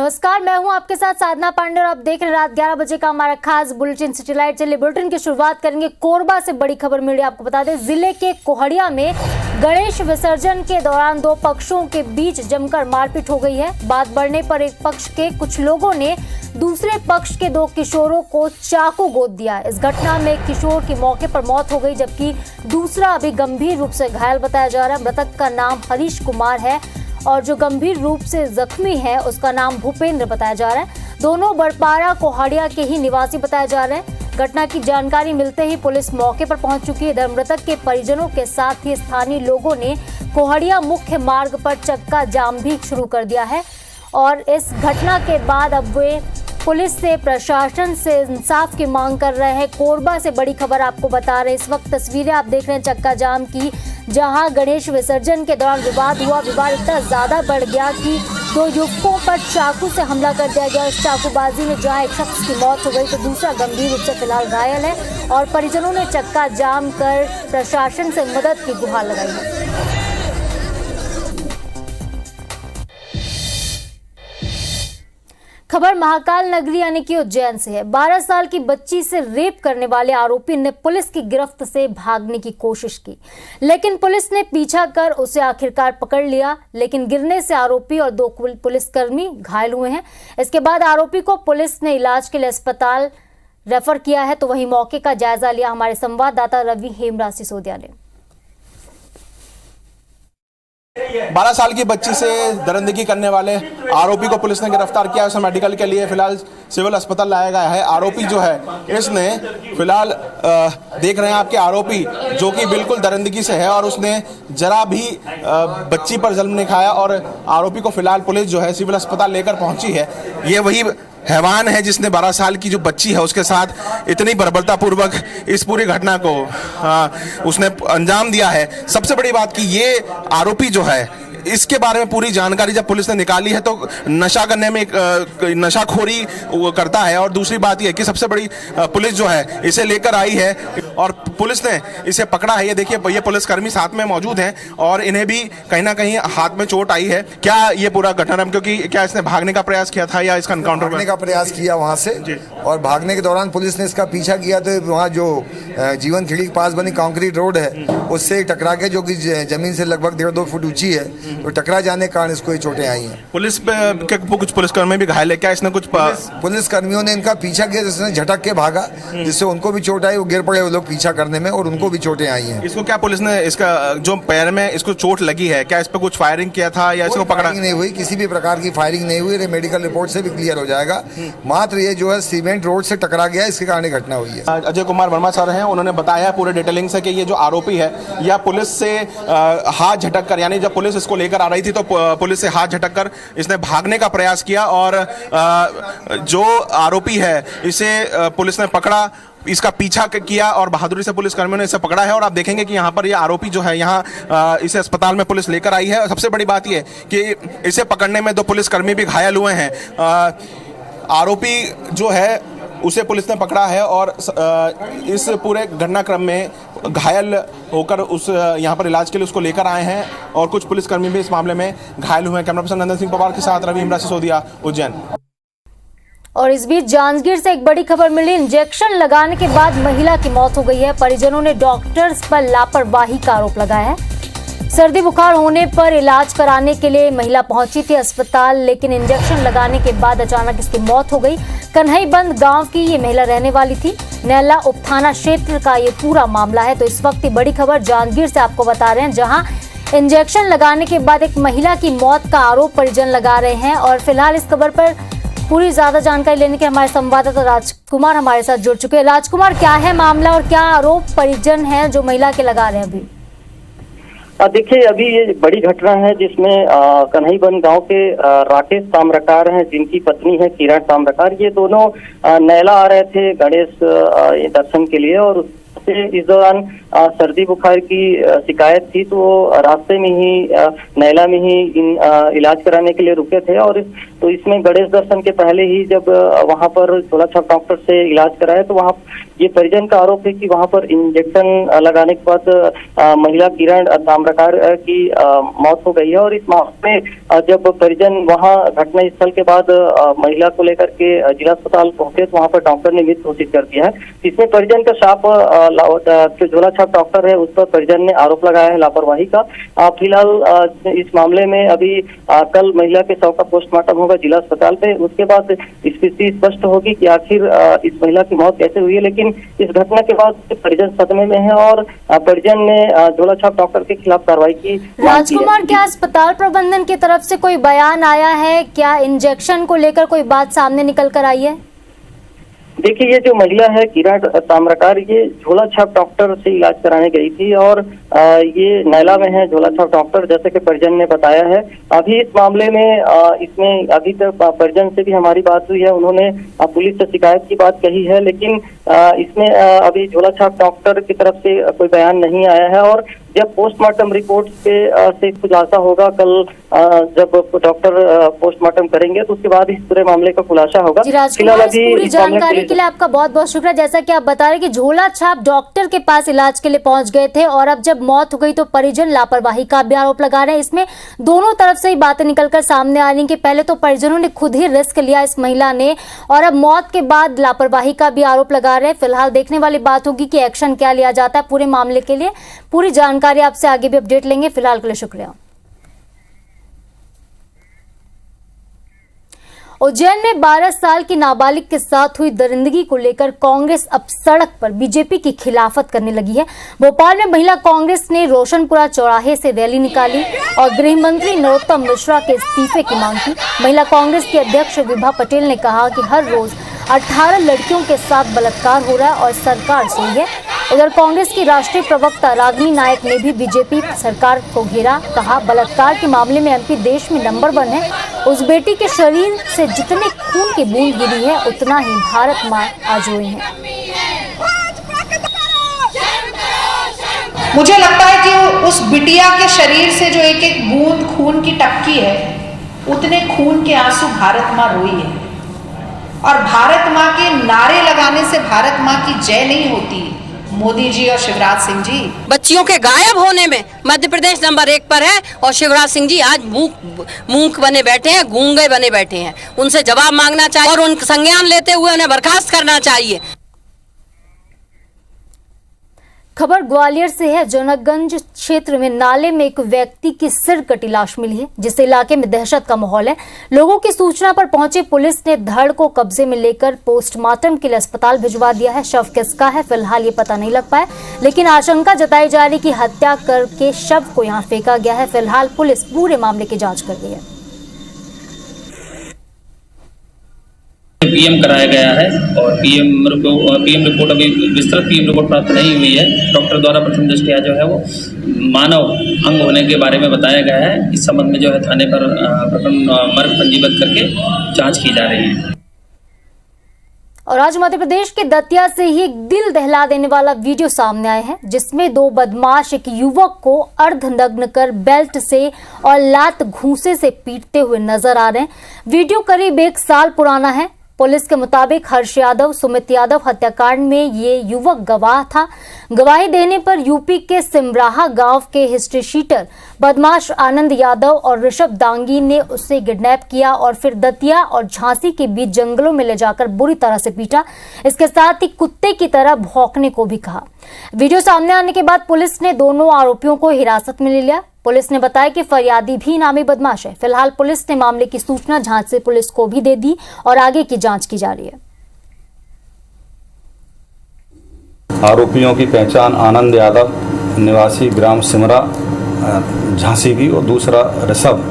नमस्कार, मैं हूं आपके साथ साधना पांडे और आप देख रहे हैं रात 11 बजे का हमारा खास बुलेटिन सिटी लाइट। चलिए बुलेटिन की शुरुआत करेंगे कोरबा से। बड़ी खबर मिली, आपको बता दें जिले के कोहड़िया में गणेश विसर्जन के दौरान दो पक्षों के बीच जमकर मारपीट हो गई है। बात बढ़ने पर एक पक्ष के कुछ लोगों ने दूसरे पक्ष के दो किशोरों को चाकू गोद दिया। इस घटना में एक किशोर की मौके पर मौत हो गई, जबकि दूसरा अभी गंभीर रूप से घायल बताया जा रहा है। मृतक का नाम हरीश कुमार है और जो गंभीर रूप से जख्मी है उसका नाम भूपेंद्र बताया जा रहा है। दोनों बड़पारा कोहड़िया के ही निवासी बताए जा रहे हैं। घटना की जानकारी मिलते ही पुलिस मौके पर पहुंच चुकी है। इधर मृतक के परिजनों के साथ ही स्थानीय लोगों ने कोहड़िया मुख्य मार्ग पर चक्का जाम भी शुरू कर दिया है और इस घटना के बाद अब वे पुलिस से, प्रशासन से इंसाफ की मांग कर रहे हैं। कोरबा से बड़ी खबर आपको बता रहे हैं। इस वक्त तस्वीरें आप देख रहे हैं चक्का जाम की, जहां गणेश विसर्जन के दौरान विवाद हुआ। विवाद इतना ज्यादा बढ़ गया कि दो युवकों पर चाकू से हमला कर दिया गया। इस चाकूबाजी में जहां एक शख्स की मौत हो गई तो दूसरा गंभीर रूप से फिलहाल घायल है और परिजनों ने चक्का जाम कर प्रशासन से मदद की गुहार लगाई है। खबर महाकाल नगरी यानी कि उज्जैन से है। 12 साल की बच्ची से रेप करने वाले आरोपी ने पुलिस की गिरफ्त से भागने की कोशिश की, लेकिन पुलिस ने पीछा कर उसे आखिरकार पकड़ लिया। लेकिन गिरने से आरोपी और दो पुलिसकर्मी घायल हुए हैं। इसके बाद आरोपी को पुलिस ने इलाज के लिए अस्पताल रेफर किया है। तो वहीं मौके का जायजा लिया हमारे संवाददाता रवि हेमराज सिसोदिया ने। 12 साल की बच्ची से दरिंदगी करने वाले आरोपी को पुलिस ने गिरफ्तार किया। उसे मेडिकल के लिए फिलहाल सिविल अस्पताल लाया गया है। आरोपी जो है इसने फिलहाल देख रहे हैं आपके आरोपी जो कि बिल्कुल दरिंदगी से है और उसने जरा भी बच्ची पर जुल्म नहीं खाया और आरोपी को फिलहाल पुलिस जो है सिविल अस्पताल लेकर पहुंची है। ये वही हैवान है जिसने 12 साल की जो बच्ची है उसके साथ इतनी बर्बरतापूर्वक इस पूरी घटना को उसने अंजाम दिया है। सबसे बड़ी बात कि ये आरोपी जो है इसके बारे में पूरी जानकारी जब पुलिस ने निकाली है तो नशा करने में नशाखोरी करता है और दूसरी बात यह कि सबसे बड़ी पुलिस जो है इसे लेकर आई है और पुलिस ने इसे पकड़ा है। ये देखिए ये पुलिसकर्मी साथ में मौजूद हैं और इन्हें भी कहीं ना कहीं हाथ में चोट आई है। क्या ये पूरा घटना, क्योंकि क्या इसने भागने का प्रयास किया था या इसका एनकाउंटर भागने का प्रयास किया वहां से और भागने के दौरान पुलिस ने इसका पीछा किया तो वहाँ जो जीवन खिड़ी के पास बनी कंक्रीट रोड है उससे टकरा के, जो कि जमीन से लगभग 1.5-2 फुट ऊंची है, तो टकरा जाने के कारण इसको ये चोटें आई हैं। पुलिस पे कुछ पुलिसकर्मी भी घायल है। क्या इसने कुछ पुलिसकर्मियों ने इनका पीछा किया जिसने झटक के भागा जिससे उनको भी चोट आई। वो गिर पड़े वो लोग पीछा करने में और उनको भी चोटें आई हैं। इसको क्या पुलिस ने इसका जो पैर में इसको चोट लगी है, क्या इस पर कुछ फायरिंग किया था या इसको पकड़ा? नहीं हुई, किसी भी प्रकार की फायरिंग नहीं हुई। मेडिकल रिपोर्ट से भी क्लियर हो जाएगा। मात्र ये जो है सीमेंट रोड से टकरा गया, इसके कारण घटना हुई है। अजय कुमार वर्मा सर हैं, उन्होंने बताया पूरे डिटेलिंग से कि ये जो आरोपी है या पुलिस से हाथ झटक कर, यानी जब पुलिस इसको लेकर आ रही थी तो पुलिस से हाथ झटक कर इसने भागने का प्रयास किया और जो आरोपी है इसे पुलिस ने पकड़ा, इसका पीछा किया और बहादुरी से पुलिसकर्मियों ने इसे पकड़ा है। और आप देखेंगे कि यहाँ पर ये आरोपी जो है यहाँ इसे अस्पताल में पुलिस लेकर आई है। सबसे बड़ी बात ये कि इसे पकड़ने में 2 पुलिसकर्मी भी घायल हुए हैं। आरोपी जो है उसे पुलिस ने पकड़ा है और इस पूरे घटनाक्रम में घायल होकर उस यहाँ पर इलाज के लिए उसको लेकर आए हैं और कुछ पुलिसकर्मी भी इस मामले में घायल हुए हैं। कैमरा पर्सन नंदन सिंह पवार के साथ रवि हेमराज सिसोदिया, उज्जैन। और इस बीच जांजगीर से एक बड़ी खबर मिली। इंजेक्शन लगाने के बाद महिला की मौत हो गई है। परिजनों ने डॉक्टर्स पर लापरवाही का आरोप लगाया है। सर्दी बुखार होने पर इलाज कराने के लिए महिला पहुंची थी अस्पताल, लेकिन इंजेक्शन लगाने के बाद अचानक इसकी मौत हो गई। कन्हईबंद गांव की ये महिला रहने वाली थी। नैला उप थाना क्षेत्र का ये पूरा मामला है। तो इस वक्त की बड़ी खबर जांजगीर से आपको बता रहे हैं, जहां इंजेक्शन लगाने के बाद एक महिला की मौत का आरोप परिजन लगा रहे हैं। और फिलहाल इस खबर पर पूरी ज्यादा जानकारी लेने के हमारे संवाददाता राजकुमार हमारे साथ जुड़ चुके हैं। राजकुमार, क्या है मामला और क्या आरोप परिजन हैं जो महिला के लगा रहे हैं अभी? देखिए, अभी ये बड़ी घटना है जिसमें कन्हईबंद गांव के राकेश ताम्रकार हैं, जिनकी पत्नी है किरण ताम्रकार। ये दोनों नैला आ रहे थे गणेश दर्शन के लिए और इस दौरान सर्दी बुखार की शिकायत थी, तो वो रास्ते में ही नैला में ही इलाज कराने के लिए रुके थे और तो इसमें गणेश दर्शन के पहले ही जब वहां पर झोला छाप डॉक्टर से इलाज कराया तो वहां ये परिजन का आरोप है कि वहां पर इंजेक्शन लगाने के बाद महिला किरण ताम्रकार की मौत हो गई है। और इस मामले में जब परिजन वहां घटना स्थल के बाद महिला को लेकर के जिला अस्पताल पहुंचे तो वहां पर डॉक्टर ने मृत घोषित कर दिया है। इसमें परिजन का साफ जो झोला छाप डॉक्टर है उस पर परिजन ने आरोप लगाया है लापरवाही का। फिलहाल इस मामले में अभी कल महिला के शव का पोस्टमार्टम होगा जिला अस्पताल पे, उसके बाद स्थिति स्पष्ट होगी कि आखिर इस महिला की मौत कैसे हुई है। लेकिन इस घटना के बाद परिजन सदमे में है और परिजन ने झोला छाप डॉक्टर के खिलाफ कार्रवाई की। राजकुमार, क्या अस्पताल प्रबंधन की तरफ से कोई बयान आया है? क्या इंजेक्शन को लेकर कोई बात सामने निकल कर आई है? देखिए, ये जो महिला है किरण ताम्रकार, ये झोला छाप डॉक्टर से इलाज कराने गई थी और ये नैला में है झोला छाप डॉक्टर, जैसे कि परिजन ने बताया है। अभी इस मामले में इसमें अभी तक परिजन से भी हमारी बात हुई है, उन्होंने पुलिस से शिकायत की बात कही है, लेकिन इसमें अभी झोला छाप डॉक्टर की तरफ से कोई बयान नहीं आया है। और जब पोस्टमार्टम रिपोर्ट से खुलासा होगा कल, जब डॉक्टर पोस्टमार्टम करेंगे तो उसके बाद इस पूरे मामले का खुलासा होगा। फिलहाल अभी पूरी जानकारी के लिए आपका बहुत बहुत शुक्रिया। जैसा कि आप बता रहे कि झोला छाप डॉक्टर के पास इलाज के लिए पहुंच गए थे और अब जब मौत हो गई तो परिजन लापरवाही का भी आरोप लगा रहे हैं। इसमें दोनों तरफ से ही बातें निकलकर सामने आ रही कि पहले तो परिजनों ने खुद ही रिस्क लिया इस महिला ने, और अब मौत के बाद लापरवाही का भी आरोप लगा रहे हैं। फिलहाल देखने वाली बात होगी कि एक्शन क्या लिया जाता है पूरे मामले के लिए। पूरी जानकारी आपसे आगे भी अपडेट लेंगे। फिलहाल के लिए शुक्रिया। उज्जैन में 12 साल की नाबालिग के साथ हुई दरिंदगी को लेकर कांग्रेस अब सड़क पर बीजेपी की खिलाफत करने लगी है। भोपाल में महिला कांग्रेस ने रोशनपुरा चौराहे से रैली निकाली और गृह मंत्री नरोत्तम मिश्रा के इस्तीफे की मांग की। महिला कांग्रेस की अध्यक्ष विभा पटेल ने कहा कि हर रोज 18 लड़कियों के साथ बलात्कार हो रहा है और सरकार सोई है। उधर कांग्रेस की राष्ट्रीय प्रवक्ता रागिनी नायक ने भी बीजेपी सरकार को घेरा, कहा बलात्कार के मामले में एमपी देश में नंबर 1 है। उस बेटी के शरीर से जितने खून की बूंद गिरी है उतना ही भारत मां आज रोई है। मुझे लगता है कि उस बिटिया के शरीर से जो एक एक बूंद खून की टपकी है उतने खून के आंसू भारत मां रोई है। और भारत मां के नारे लगाने से भारत मां की जय नहीं होती। मोदी जी और शिवराज सिंह जी, बच्चियों के गायब होने में मध्य प्रदेश नंबर 1 पर है और शिवराज सिंह जी आज मूक बने बैठे हैं, गूंगे बने बैठे हैं। उनसे जवाब मांगना चाहिए और उन संज्ञान लेते हुए उन्हें बर्खास्त करना चाहिए। खबर ग्वालियर से है। जनकगंज क्षेत्र में नाले में एक व्यक्ति की सिर कटी लाश मिली है, जिससे इलाके में दहशत का माहौल है। लोगों की सूचना पर पहुंची पुलिस ने धड़ को कब्जे में लेकर पोस्टमार्टम के लिए अस्पताल भिजवा दिया है। शव किसका है फिलहाल ये पता नहीं लग पाया, लेकिन आशंका जताई जा रही कि हत्या करके शव को यहां फेंका गया है। फिलहाल पुलिस पूरे मामले की जांच कर रही है। पीएम कराया गया है और पीएम रिपोर्ट अभी विस्तृत पीएम रिपोर्ट प्राप्त नहीं हुई है। डॉक्टर द्वारा प्रथम दृष्टया जो है वो मानव अंग होने के बारे में बताया गया है। इस संबंध में जो है थाने पर प्रथम मर्ग पंजीबद्ध करके जांच की जा रही है। और आज मध्य प्रदेश के दतिया से ही एक दिल दहला देने वाला वीडियो सामने आया है, जिसमें 2 बदमाश एक युवक को अर्धनग्न कर बेल्ट से और लात घूंसे से पीटते हुए नजर आ रहे हैं। वीडियो करीब 1 साल पुराना है। पुलिस के मुताबिक हर्ष यादव, सुमित यादव हत्याकांड में ये युवक गवाह था। गवाही देने पर यूपी के सिमराहा गांव के हिस्ट्री शीटर बदमाश आनंद यादव और ऋषभ दांगी ने उसे किडनैप किया और फिर दतिया और झांसी के बीच जंगलों में ले जाकर बुरी तरह से पीटा। इसके साथ ही कुत्ते की तरह भौंकने को भी कहा। वीडियो सामने आने के बाद पुलिस ने दोनों आरोपियों को हिरासत में ले लिया। पुलिस ने बताया कि फरियादी भी इनामी बदमाश है। फिलहाल पुलिस ने मामले की सूचना झांसी पुलिस को भी दे दी और आगे की जांच की जा रही है। आरोपियों की पहचान आनंद यादव निवासी ग्राम सिमरा झांसी की और दूसरा ऋषभ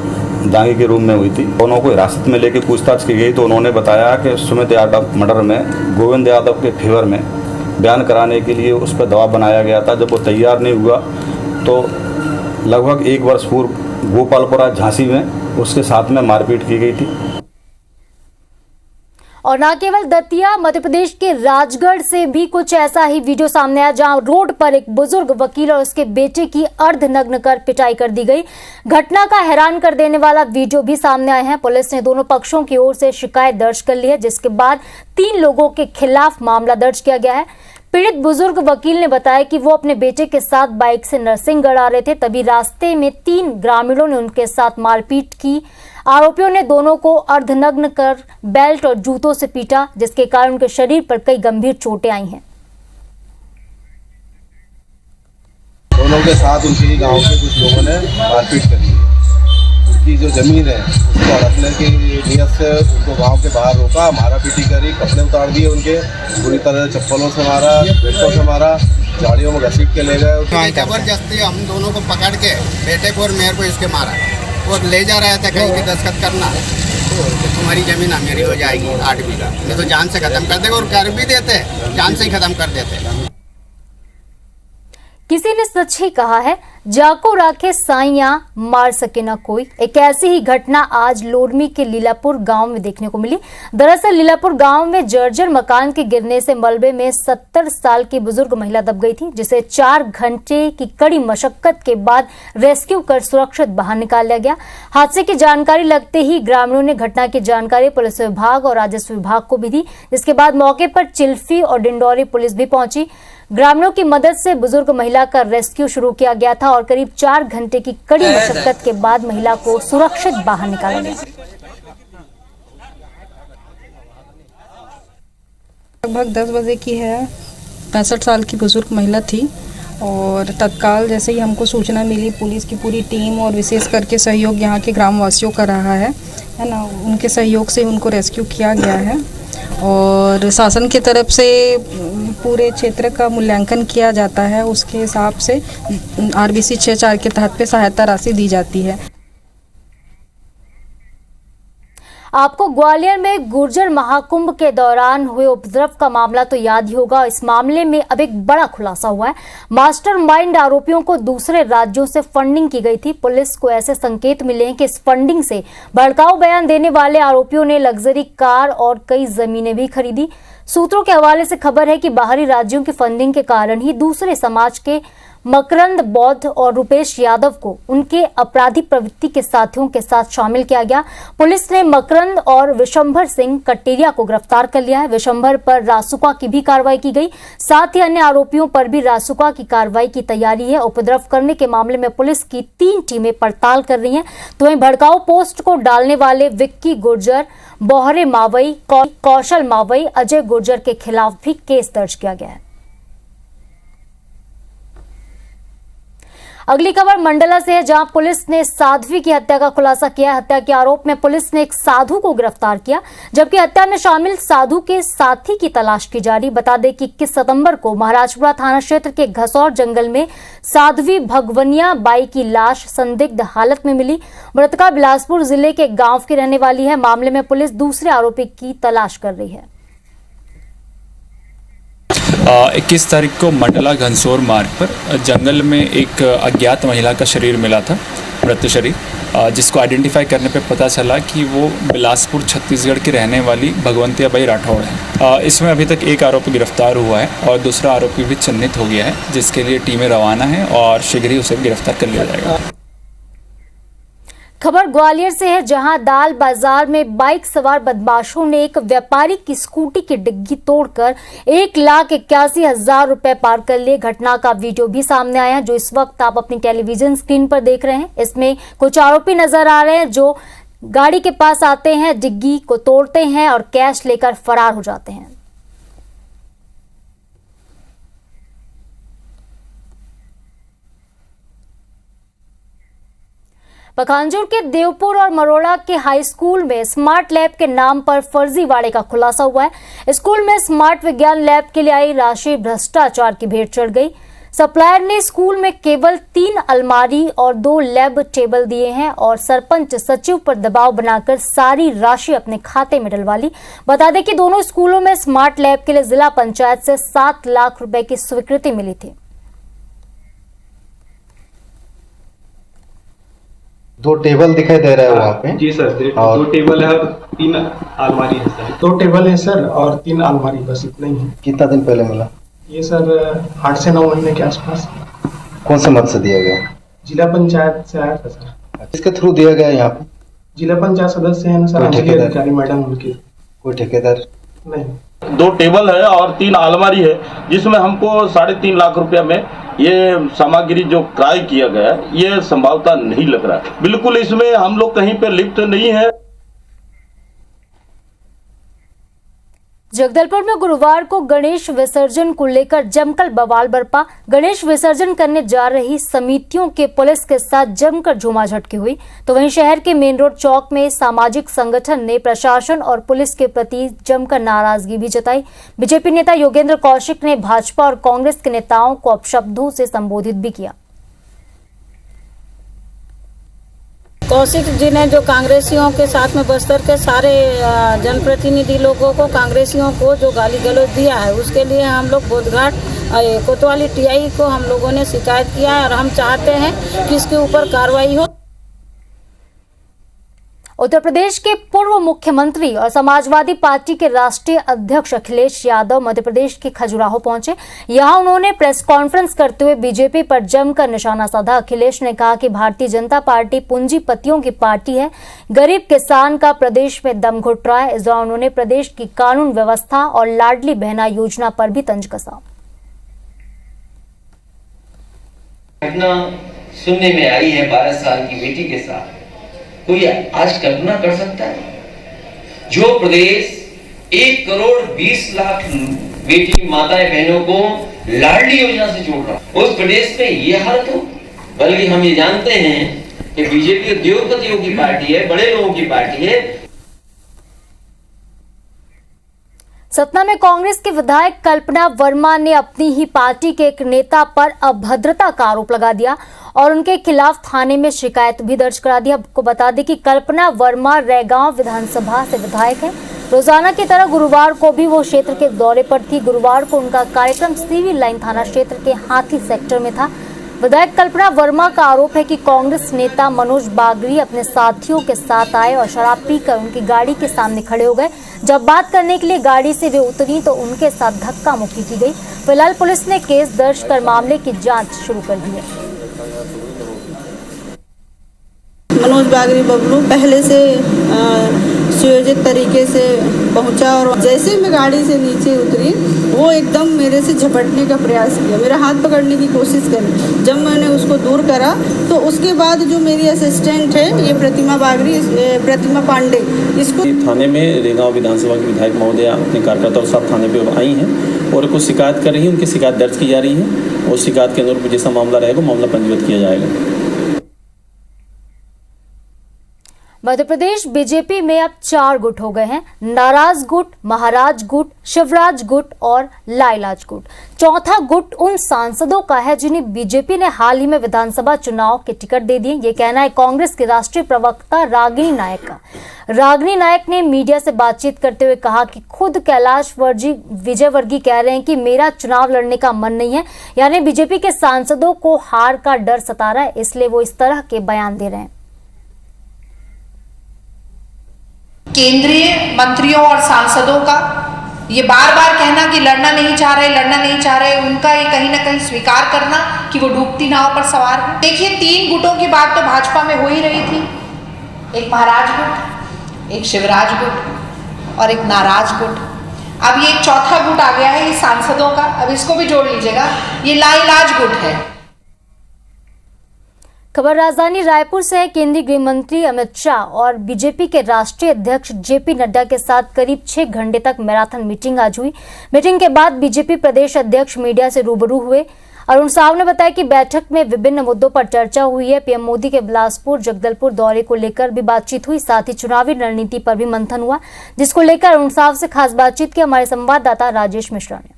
दांगी के रूम में हुई थी। दोनों को हिरासत में लेकर पूछताछ की गई तो उन्होंने बताया कि सुमित यादव मर्डर में गोविंद यादव के फेवर में बयान कराने के लिए उस पर दबाव बनाया गया था। जब वो तैयार नहीं हुआ तो लगभग 1 वर्ष पूर्व गोपालपुरा झांसी में उसके साथ में मारपीट की गई थी। और न केवल दतिया, मध्य प्रदेश के राजगढ़ से भी कुछ ऐसा ही वीडियो सामने आया, जहां रोड पर एक बुजुर्ग वकील और उसके बेटे की अर्धनग्न कर पिटाई कर दी गई। घटना का हैरान कर देने वाला वीडियो भी सामने आए हैं। पुलिस ने दोनों पक्षों की ओर से शिकायत दर्ज कर ली है, जिसके बाद 3 लोगों के खिलाफ मामला दर्ज किया गया है। पीड़ित बुजुर्ग वकील ने बताया कि वो अपने बेटे के साथ बाइक से नरसिंहगढ़ आ रहे थे, तभी रास्ते में 3 ग्रामीणों ने उनके साथ मारपीट की। आरोपियों ने दोनों को अर्धनग्न कर बेल्ट और जूतों से पीटा, जिसके कारण उनके शरीर पर कई गंभीर चोटें आई हैं। दोनों के साथ उनके गांव के कुछ लोगों ने मारपीट करी है। उनकी जो जमीन है उसको हड़पने की नीयत से उनको गांव के बाहर रोका, मारा पीटी करी, कपड़े उतार दिए उनके, पूरी तरह चप्पलों से मारा, बेल्टों से मारा, झाड़ियों में घसीट के ले गए। जबरदस्ती हम दोनों को पकड़ के बेटे को और मेरे को इसके मारा और ले जा रहा था कहीं की दस्तखत करना, तो तुम्हारी जमीन मेरी हो जाएगी 8 बीघा, नहीं तो जान से खत्म कर देगा। और कर भी देते, जान से ही खत्म कर देते। किसी ने सच ही कहा है, जाको राखे साइया मार सके ना कोई। एक ऐसी ही घटना आज लोरमी के लीलापुर गांव में देखने को मिली। दरअसल लीलापुर गांव में जर्जर मकान के गिरने से मलबे में 70 साल की बुजुर्ग महिला दब गई थी, जिसे 4 घंटे की कड़ी मशक्कत के बाद रेस्क्यू कर सुरक्षित बाहर निकाल लिया गया। हादसे की जानकारी लगते ही ग्रामीणों ने घटना की जानकारी पुलिस विभाग और राजस्व विभाग को भी दी, जिसके बाद मौके पर चिल्फी और डिंडौरी पुलिस भी पहुंची। ग्रामीणों की मदद से बुजुर्ग महिला का रेस्क्यू शुरू किया गया था और करीब 4 घंटे की कड़ी मशक्कत के बाद महिला को सुरक्षित बाहर निकाला गया। लगभग 10 बजे की है। 65 साल की बुजुर्ग महिला थी और तत्काल जैसे ही हमको सूचना मिली, पुलिस की पूरी टीम और विशेष करके सहयोग यहाँ के ग्रामवासियों का रहा है ना, उनके सहयोग से उनको रेस्क्यू किया गया है। और शासन की तरफ से पूरे क्षेत्र का मूल्यांकन किया जाता है, उसके हिसाब से RBC 6-4 के तहत पे सहायता राशि दी जाती है। आपको ग्वालियर में गुर्जर महाकुंभ के दौरान हुए उपद्रव का मामला तो याद ही होगा। इस मामले में अब एक बड़ा खुलासा हुआ है। मास्टरमाइंड आरोपियों को दूसरे राज्यों से फंडिंग की गई थी। पुलिस को ऐसे संकेत मिले हैं कि इस फंडिंग से भड़काऊ बयान देने वाले आरोपियों ने लग्जरी कार और कई जमीनें भी खरीदी। सूत्रों के हवाले से खबर है कि बाहरी राज्यों की फंडिंग के कारण ही दूसरे समाज के मकरंद बौद्ध और रुपेश यादव को उनके आपराधिक प्रवृत्ति के साथियों के साथ शामिल किया गया। पुलिस ने मकरंद और विशंभर सिंह कटेरिया को गिरफ्तार कर लिया है। विशंभर पर रासुका की भी कार्रवाई की गई, साथ ही अन्य आरोपियों पर भी रासुका की कार्रवाई की तैयारी है। उपद्रव करने के मामले में पुलिस की 3 टीमें पड़ताल कर रही हैं। तो वहीं भड़काऊ पोस्ट को डालने वाले विक्की गुर्जर, बोहरे मावई, कौशल मावई, अजय गुर्जर के खिलाफ भी केस दर्ज किया गया है। अगली खबर मंडला से है, जहां पुलिस ने साध्वी की हत्या का खुलासा किया। हत्या के आरोप में पुलिस ने एक साधु को गिरफ्तार किया, जबकि हत्या में शामिल साधु के साथी की तलाश की जा रही। बता दें कि 21 सितंबर को महाराजपुरा थाना क्षेत्र के घसौर जंगल में साध्वी भगवनिया बाई की लाश संदिग्ध हालत में मिली। मृतका बिलासपुर जिले के गांव की रहने वाली है। मामले में पुलिस दूसरे आरोपी की तलाश कर रही है। 21 तारीख को मंडला घनसोर मार्ग पर जंगल में एक अज्ञात महिला का शरीर मिला था, मृत शरीर, जिसको आइडेंटिफाई करने पे पता चला कि वो बिलासपुर छत्तीसगढ़ की रहने वाली भगवंतिया बाई राठौड़ है। इसमें अभी तक एक आरोपी गिरफ्तार हुआ है और दूसरा आरोपी भी चिन्हित हो गया है, जिसके लिए टीमें रवाना हैं और शीघ्र ही उसे गिरफ्तार कर लिया जाएगा। खबर ग्वालियर से है, जहां दाल बाजार में बाइक सवार बदमाशों ने एक व्यापारी की स्कूटी की डिग्गी तोड़कर 1,81,000 रुपए पार कर लिए। घटना का वीडियो भी सामने आया, जो इस वक्त आप अपनी टेलीविजन स्क्रीन पर देख रहे हैं। इसमें कुछ आरोपी नजर आ रहे हैं जो गाड़ी के पास आते हैं, डिग्गी को तोड़ते हैं और कैश लेकर फरार हो जाते हैं। पखांजूर के देवपुर और मरोड़ा के हाई स्कूल में स्मार्ट लैब के नाम पर फर्जीवाड़े का खुलासा हुआ है। स्कूल में स्मार्ट विज्ञान लैब के लिए आई राशि भ्रष्टाचार की भेंट चढ़ गई। सप्लायर ने स्कूल में केवल 3 अलमारी और 2 लैब टेबल दिए हैं और सरपंच सचिव पर दबाव बनाकर सारी राशि अपने खाते में डलवा ली। बता दें कि दोनों स्कूलों में स्मार्ट लैब के लिए जिला पंचायत से 7 लाख रुपए की स्वीकृति मिली थी। 2 टेबल दिखाई दे रहा है वहाँ पे। जी सर, और 2 टेबल है और 3 अलमारी है सर। 2 टेबल है सर और 3 अलमारी, बस इतना ही है। कितना दिन पहले मिला? ये सर 8 से 9 महीने के आसपास। कौन से मत से दिया गया? जिला पंचायत से आया था सर। किसके थ्रू दिया गया यहाँ पे? जिला पंचायत सदस्य है ना सर, अंजलि अधिकारी मैडम उनकी। कोई ठेकेदार नहीं। 2 टेबल है और 3 अलमारी है, जिसमें हमको 3.5 लाख रुपया में ये सामग्री जो क्रय किया गया है, ये संभवता नहीं लग रहा है। बिल्कुल इसमें हम लोग कहीं पे लिप्त नहीं है। जगदलपुर में गुरुवार को गणेश विसर्जन को लेकर जमकर बवाल बरपा। गणेश विसर्जन करने जा रही समितियों के पुलिस के साथ जमकर झूमाझटकी हुई, तो वहीं शहर के मेन रोड चौक में सामाजिक संगठन ने प्रशासन और पुलिस के प्रति जमकर नाराजगी भी जताई। बीजेपी नेता योगेंद्र कौशिक ने भाजपा और कांग्रेस के नेताओं को अपशब्दों से संबोधित भी किया। कौशिक जी ने जो कांग्रेसियों के साथ में बस्तर के सारे जनप्रतिनिधि लोगों को, कांग्रेसियों को जो गाली गलौज दिया है, उसके लिए हम लोग बोधघाट कोतवाली टीआई को हम लोगों ने शिकायत किया है और हम चाहते हैं कि इसके ऊपर कार्रवाई हो। उत्तर प्रदेश के पूर्व मुख्यमंत्री और समाजवादी पार्टी के राष्ट्रीय अध्यक्ष अखिलेश यादव मध्य प्रदेश के खजुराहो पहुंचे। यहां उन्होंने प्रेस कॉन्फ्रेंस करते हुए बीजेपी पर जमकर निशाना साधा। अखिलेश ने कहा कि भारतीय जनता पार्टी पूंजीपतियों की पार्टी है, गरीब किसान का प्रदेश में दम घुट रहा है। इस दौरान उन्होंने प्रदेश की कानून व्यवस्था और लाडली बहना योजना पर भी तंज कसा। घटना सुनने में आई है 12 साल की बेटी के साथ, कोई आज कल्पना कर सकता है? जो प्रदेश 1 करोड़ 20 लाख बेटी माताएं बहनों को लाडली योजना से जोड़ रहा, उस प्रदेश में ये हालत हो। बल्कि हम ये जानते हैं कि बीजेपी उद्योगपतियों की पार्टी है, बड़े लोगों की पार्टी है। सतना में कांग्रेस के विधायक कल्पना वर्मा ने अपनी ही पार्टी के एक नेता पर अभद्रता का आरोप लगा दिया और उनके खिलाफ थाने में शिकायत भी दर्ज करा दी। आपको बता दें कि कल्पना वर्मा रैगांव विधानसभा से विधायक है। रोजाना की तरह गुरुवार को भी वो क्षेत्र के दौरे पर थी। गुरुवार को उनका कार्यक्रम सिविल लाइन थाना क्षेत्र के हाथी सेक्टर में था। विधायक कल्पना वर्मा का आरोप है कि कांग्रेस नेता मनोज बागरी अपने साथियों के साथ आए और शराब पीकर उनकी गाड़ी के सामने खड़े हो गए। जब बात करने के लिए गाड़ी से वे उतरी तो उनके साथ धक्का मुक्की की गई। फिलहाल पुलिस ने केस दर्ज कर मामले की जांच शुरू कर दी है। मनोज बागरी बबलू पहले से सुयोजित तरीके से पहुंचा और जैसे ही मैं गाड़ी से नीचे उतरी वो एकदम मेरे से झपटने का प्रयास किया, मेरा हाथ पकड़ने की कोशिश करी। जब मैंने उसको दूर करा तो उसके बाद जो मेरी असिस्टेंट है ये प्रतिमा पांडे, इसको थाने में रेगांव विधानसभा की विधायक महोदया अपने कार्यकर्ताओं के साथ थाने पे आई हैं और कुछ शिकायत कर रही हैं। उनकी शिकायत दर्ज की जा रही है और शिकायत के अनुरूप जैसा मामला रहेगा मामला पंजीबद्ध किया जाएगा। मध्य प्रदेश बीजेपी में अब 4 गुट हो गए हैं। नाराज गुट, महाराज गुट, शिवराज गुट और लाइलाज गुट। चौथा गुट उन सांसदों का है जिन्हें बीजेपी ने हाल ही में विधानसभा चुनाव के टिकट दे दिए। ये कहना है कांग्रेस के राष्ट्रीय प्रवक्ता रागिनी नायक का। रागिनी नायक ने मीडिया से बातचीत करते हुए कहा कि खुद कैलाश विजयवर्गीय कह रहे हैं कि मेरा चुनाव लड़ने का मन नहीं है, यानी बीजेपी के सांसदों को हार का डर सता रहा है, इसलिए वो इस तरह के बयान दे रहे हैं। केंद्रीय मंत्रियों और सांसदों का ये बार बार कहना कि लड़ना नहीं चाह रहे, उनका ये कहीं ना कहीं स्वीकार करना कि वो डूबती नाव पर सवार है। देखिए 3 गुटों की बात तो भाजपा में हो ही रही थी, एक महाराज गुट, एक शिवराज गुट और एक नाराज गुट। अब ये एक चौथा गुट आ गया है ये सांसदों का, अब इसको भी जोड़ लीजिएगा, ये लाइलाज गुट है। खबर राजधानी रायपुर से है। केंद्रीय गृह मंत्री अमित शाह और बीजेपी के राष्ट्रीय अध्यक्ष जेपी नड्डा के साथ करीब 6 घंटे तक मैराथन मीटिंग आज हुई। मीटिंग के बाद बीजेपी प्रदेश अध्यक्ष मीडिया से रूबरू हुए। अरुण साहब ने बताया कि बैठक में विभिन्न मुद्दों पर चर्चा हुई है। पीएम मोदी के बिलासपुर जगदलपुर दौरे को लेकर भी बातचीत हुई, साथ ही चुनावी रणनीति पर भी मंथन हुआ, जिसको लेकर अरुण साहब से खास बातचीत की हमारे संवाददाता राजेश मिश्रा ने।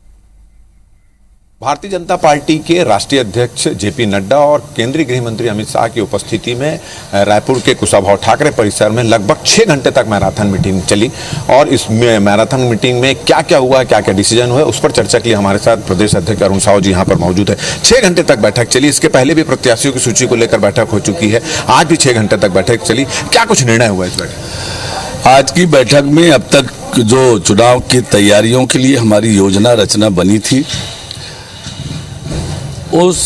भारतीय जनता पार्टी के राष्ट्रीय अध्यक्ष जेपी नड्डा और केंद्रीय गृह मंत्री अमित शाह की उपस्थिति में रायपुर के कुशाभाऊ ठाकरे परिसर में लगभग 6 घंटे तक मैराथन मीटिंग चली और इस मैराथन मीटिंग में क्या क्या हुआ, क्या क्या डिसीजन हुए, उस पर चर्चा के लिए हमारे साथ प्रदेश अध्यक्ष अरुण साहू जी यहाँ पर मौजूद है। 6 घंटे तक बैठक चली। इसके पहले भी प्रत्याशियों की सूची को लेकर बैठक हो चुकी है, आज भी 6 घंटे तक बैठक चली। क्या कुछ निर्णय हुआ इस बैठक? आज की बैठक में अब तक जो चुनाव की तैयारियों के लिए हमारी योजना रचना बनी थी, उस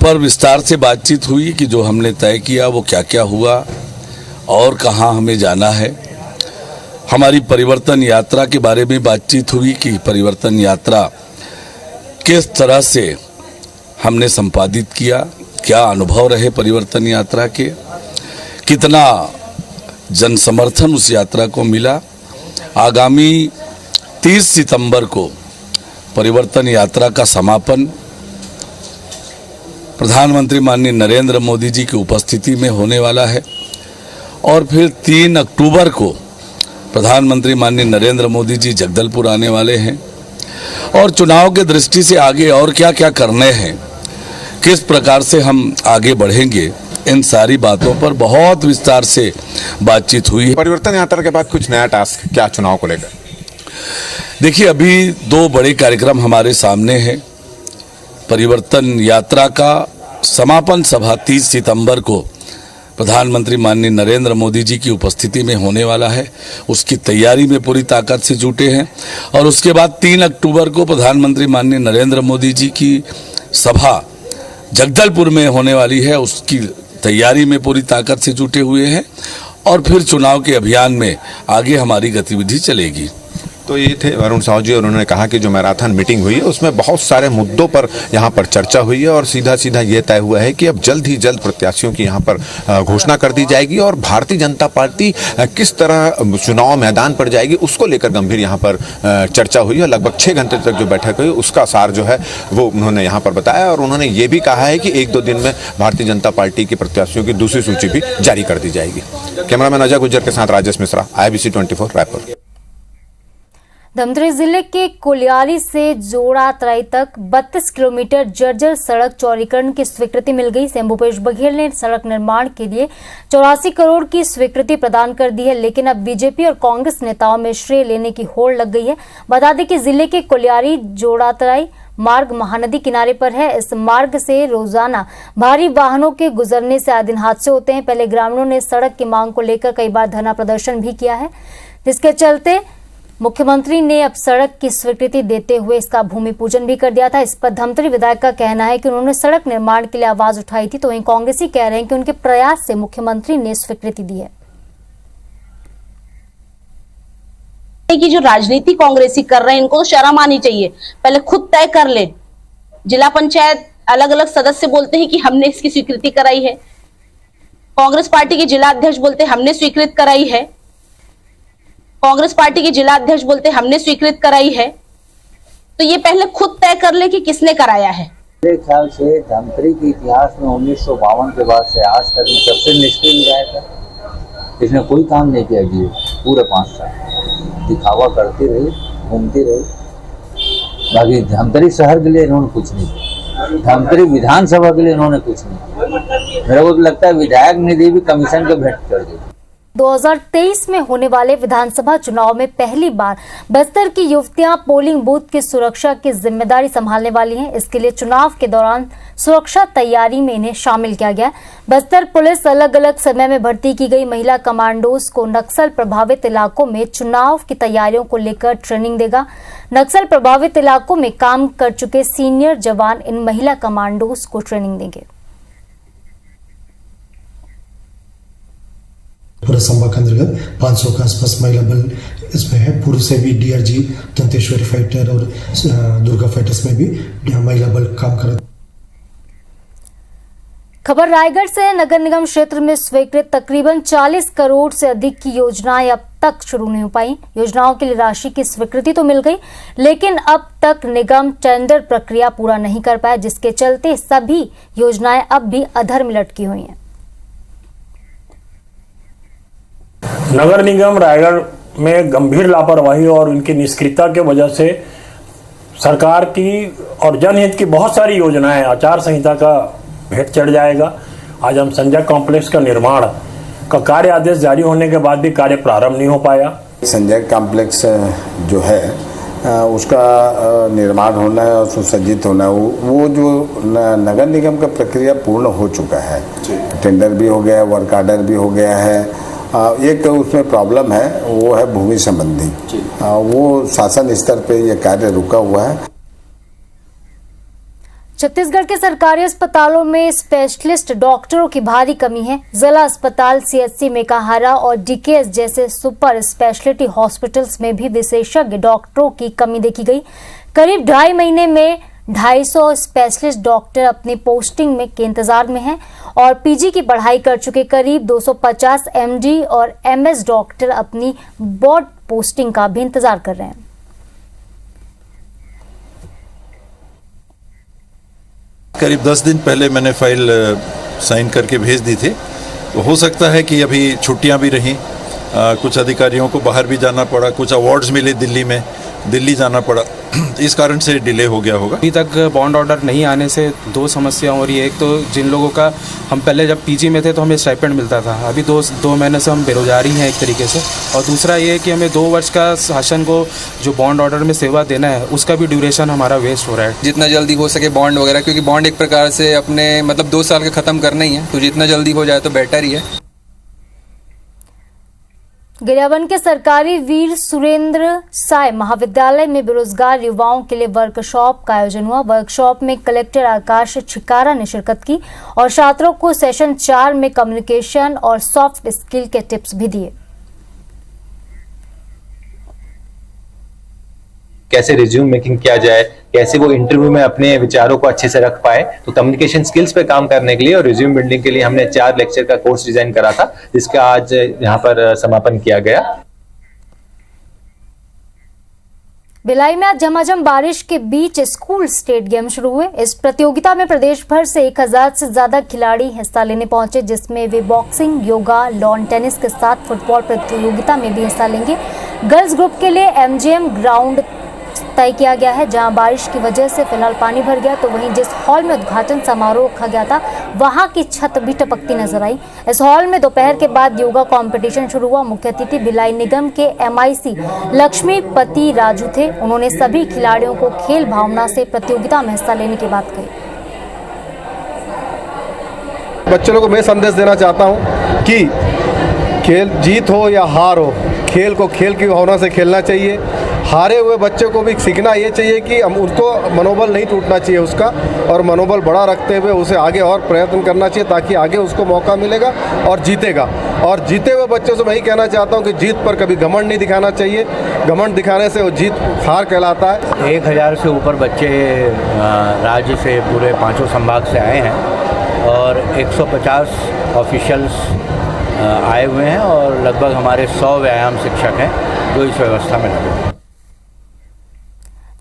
पर विस्तार से बातचीत हुई कि जो हमने तय किया वो क्या क्या हुआ और कहाँ हमें जाना है। हमारी परिवर्तन यात्रा के बारे में बातचीत हुई कि परिवर्तन यात्रा किस तरह से हमने संपादित किया, क्या अनुभव रहे परिवर्तन यात्रा के, कितना जन समर्थन उस यात्रा को मिला। आगामी 30 सितंबर को परिवर्तन यात्रा का समापन प्रधानमंत्री माननीय नरेंद्र मोदी जी की उपस्थिति में होने वाला है और फिर 3 अक्टूबर को प्रधानमंत्री माननीय नरेंद्र मोदी जी जगदलपुर आने वाले हैं और चुनाव के दृष्टि से आगे और क्या क्या करने हैं, किस प्रकार से हम आगे बढ़ेंगे, इन सारी बातों पर बहुत विस्तार से बातचीत हुई। परिवर्तन यात्रा के बाद कुछ नया टास्क क्या चुनाव को लेकर? देखिए, अभी 2 बड़े कार्यक्रम हमारे सामने हैं। परिवर्तन यात्रा का समापन सभा 30 सितंबर को प्रधानमंत्री माननीय नरेंद्र मोदी जी की उपस्थिति में होने वाला है, उसकी तैयारी में पूरी ताकत से जुटे हैं और उसके बाद 3 अक्टूबर को प्रधानमंत्री माननीय नरेंद्र मोदी जी की सभा जगदलपुर में होने वाली है, उसकी तैयारी में पूरी ताकत से जुटे हुए हैं और फिर चुनाव के अभियान में आगे हमारी गतिविधि चलेगी। तो ये थे अरुण साहू जी और उन्होंने कहा कि जो मैराथन मीटिंग हुई है उसमें बहुत सारे मुद्दों पर यहाँ पर चर्चा हुई है और सीधा सीधा ये तय हुआ है कि अब जल्द ही जल्द प्रत्याशियों की यहाँ पर घोषणा कर दी जाएगी और भारतीय जनता पार्टी किस तरह चुनाव मैदान पर जाएगी उसको लेकर गंभीर यहाँ पर चर्चा हुई है। लगभग 6 घंटे तक जो बैठक हुई उसका सार जो है वो उन्होंने यहाँ पर बताया और उन्होंने ये भी कहा है कि 1-2 दिन में भारतीय जनता पार्टी के प्रत्याशियों की दूसरी सूची भी जारी कर दी जाएगी। कैमरामैन अजय गुज्जर के साथ राजेश मिश्रा, IBC 24 रायपुर। धमतरी जिले के कोलियारी से जोड़ा तराई तक 32 किलोमीटर जर्जर सड़क चौड़ीकरण की स्वीकृति मिल गई। सीएम भूपेश बघेल ने सड़क निर्माण के लिए 84 करोड़ की स्वीकृति प्रदान कर दी है, लेकिन अब बीजेपी और कांग्रेस नेताओं में श्रेय लेने की होड़ लग गई है। बता दें कि जिले के कोलियारी जोड़ा तराई मार्ग महानदी किनारे पर है। इस मार्ग से रोजाना भारी वाहनों के गुजरने से आए दिन हादसे होते हैं। पहले ग्रामीणों ने सड़क की मांग को लेकर कई बार धरना प्रदर्शन भी किया है, जिसके चलते मुख्यमंत्री ने अब सड़क की स्वीकृति देते हुए इसका भूमि पूजन भी कर दिया था। इस पर धमतरी विधायक का कहना है कि उन्होंने सड़क निर्माण के लिए आवाज उठाई थी, तो वहीं कांग्रेसी कह रहे हैं कि उनके प्रयास से मुख्यमंत्री ने स्वीकृति दी है। की जो राजनीति कांग्रेसी कर रहे हैं इनको तो शर्म आनी चाहिए, पहले खुद तय कर ले। जिला पंचायत अलग अलग सदस्य बोलते हैं कि हमने इसकी स्वीकृति कराई है, कांग्रेस पार्टी के जिला अध्यक्ष बोलते हमने स्वीकृत कराई है, कांग्रेस पार्टी के जिला अध्यक्ष बोलते हमने स्वीकृत कराई है। तो ये पहले खुद तय कर ले कि किसने कराया है। मेरे ख्याल से धमतरी के इतिहास में 1952 के बाद से आज तक में सबसे निष्क्रिय विधायक है। इसने कोई काम नहीं किया जी पूरे 5 साल, दिखावा करते रहे, घूमते रहे। बाकी धमतरी शहर के लिए इन्होंने कुछ नहीं किया, धमतरी विधानसभा के लिए इन्होंने कुछ नहीं किया। मेरे को तो लगता है विधायक निधि भी कमीशन को भेंट कर दी। 2023 में होने वाले विधानसभा चुनाव में पहली बार बस्तर की युवतियां पोलिंग बूथ की सुरक्षा की जिम्मेदारी संभालने वाली हैं। इसके लिए चुनाव के दौरान सुरक्षा तैयारी में इन्हें शामिल किया गया। बस्तर पुलिस अलग अलग समय में भर्ती की गई महिला कमांडोज को नक्सल प्रभावित इलाकों में चुनाव की तैयारियों को लेकर ट्रेनिंग देगा। नक्सल प्रभावित इलाकों में काम कर चुके सीनियर जवान इन महिला कमांडोज को ट्रेनिंग देंगे। पूरा संभाग के अंतर्गत 500 के आसपास महिला बल इसमें है। पूर्व से भी DRG दंतेश्वरी फाइटर और दुर्गा फाइटर्स में भी महिला बल काम कर रहा है। खबर रायगढ़ से। नगर निगम क्षेत्र में स्वीकृत तकरीबन 40 करोड़ से अधिक की योजनाएं अब तक शुरू नहीं हो पाई। योजनाओं के लिए राशि की स्वीकृति तो मिल गई, लेकिन अब तक निगम टेंडर प्रक्रिया पूरा नहीं कर पाया, जिसके चलते सभी योजनाएं अब भी अधर में लटकी हुई हैं। नगर निगम रायगढ़ में गंभीर लापरवाही और उनकी निष्क्रियता के वजह से सरकार की और जनहित की बहुत सारी योजनाएं, आचार संहिता का भेंट चढ़ जाएगा। आज हम संजय कॉम्प्लेक्स का निर्माण का कार्य आदेश जारी होने के बाद भी कार्य प्रारंभ नहीं हो पाया। संजय कॉम्प्लेक्स जो है उसका निर्माण होना है और सुसज्जित होना है, वो जो नगर निगम का प्रक्रिया पूर्ण हो चुका है। टेंडर भी हो गया है, वर्क आर्डर भी हो गया है। एक उसमें प्रॉब्लम है, वो है भूमि संबंधी, वो शासन स्तर पे ये कार्य रुका हुआ है। छत्तीसगढ़ के सरकारी अस्पतालों में स्पेशलिस्ट डॉक्टरों की भारी कमी है। जिला अस्पताल सीएचसी मेकाहारा और डीकेएस जैसे सुपर स्पेशलिटी हॉस्पिटल्स में भी विशेषज्ञ डॉक्टरों की कमी देखी गई। करीब 2.5 महीने में 250 स्पेशलिस्ट डॉक्टर अपनी पोस्टिंग में के इंतजार में हैं और पीजी की पढ़ाई कर चुके करीब 250 एमडी और एमएस डॉक्टर अपनी बोर्ड पोस्टिंग का भी इंतजार कर रहे हैं। करीब 10 दिन पहले मैंने फाइल साइन करके भेज दी थी, तो हो सकता है कि अभी छुट्टियां भी रहीं, कुछ अधिकारियों को बाहर भी जाना पड़ा, कुछ अवार्ड्स मिले दिल्ली में, दिल्ली जाना पड़ा, इस कारण से डिले हो गया होगा। अभी तक बॉन्ड ऑर्डर नहीं आने से 2 समस्या हो रही है। एक तो जिन लोगों का हम पहले जब पीजी में थे तो हमें स्टाइपेंड मिलता था, अभी 2 महीने से हम बेरोजगारी हैं एक तरीके से। और दूसरा ये है कि हमें 2 वर्ष का शासन को जो बॉन्ड ऑर्डर में सेवा देना है उसका भी ड्यूरेशन हमारा वेस्ट हो रहा है। जितना जल्दी हो सके बॉन्ड वगैरह, क्योंकि बॉन्ड एक प्रकार से अपने 2 साल का ख़त्म करना ही है, तो जितना जल्दी हो जाए तो बेटर ही है। गरियाबंद के सरकारी वीर सुरेंद्र साय महाविद्यालय में बेरोजगार युवाओं के लिए वर्कशॉप का आयोजन हुआ। वर्कशॉप में कलेक्टर आकाश छिकारा ने शिरकत की और छात्रों को सेशन 4 में कम्युनिकेशन और सॉफ्ट स्किल के टिप्स भी दिए। कैसे रिज्यूम मेकिंग किया जाए, कैसे वो इंटरव्यू में अपने विचारों को अच्छे से रख पाए, तो कम्युनिकेशन स्किल्स पे काम करने के लिए और रिज्यूम बिल्डिंग के लिए हमने 4 लेक्चर का कोर्स डिजाइन करा था, जिसका आज यहाँ पर समापन किया गया। भिलाई में आज झमाझम बारिश के बीच स्कूल स्टेट गेम शुरू हुए। इस प्रतियोगिता में प्रदेश भर से 1000 से ज्यादा खिलाड़ी हिस्सा लेने पहुंचे, जिसमें वे बॉक्सिंग, योगा, लॉन टेनिस के साथ फुटबॉल प्रतियोगिता में भी हिस्सा लेंगे। गर्ल्स ग्रुप के लिए एमजीएम ग्राउंड तय किया गया है, जहां बारिश की वजह से फिलहाल पानी भर गया, तो वहीं जिस हॉल में उद्घाटन समारोह रखा गया था वहां की छत भी टपकती नजर आई। इस हॉल में दोपहर के बाद योगा कंपटीशन शुरू हुआ। मुख्य अतिथि भिलाई निगम के एमआईसी लक्ष्मीपति राजू थे। उन्होंने सभी खिलाड़ियों को खेल भावना से प्रतियोगिता में हिस्सा लेने की बात कही। बच्चों को मैं संदेश देना चाहता हूं कि खेल जीत हो या हार हो, खेल को खेल की भावना से खेलना चाहिए। हारे हुए बच्चे को भी सीखना ये चाहिए कि हम उसको मनोबल नहीं टूटना चाहिए उसका, और मनोबल बड़ा रखते हुए उसे आगे और प्रयत्न करना चाहिए, ताकि आगे उसको मौका मिलेगा और जीतेगा। और जीते हुए बच्चों से मैं ही कहना चाहता हूँ कि जीत पर कभी घमंड नहीं दिखाना चाहिए। घमंड दिखाने से वो जीत हार कहलाता है। 1000 से ऊपर बच्चे राज्य से पूरे 5 संभाग से आए हैं और 150 ऑफिशियल्स आए हुए हैं और लगभग हमारे 100 व्यायाम शिक्षक हैं जो इस व्यवस्था में लगे हैं।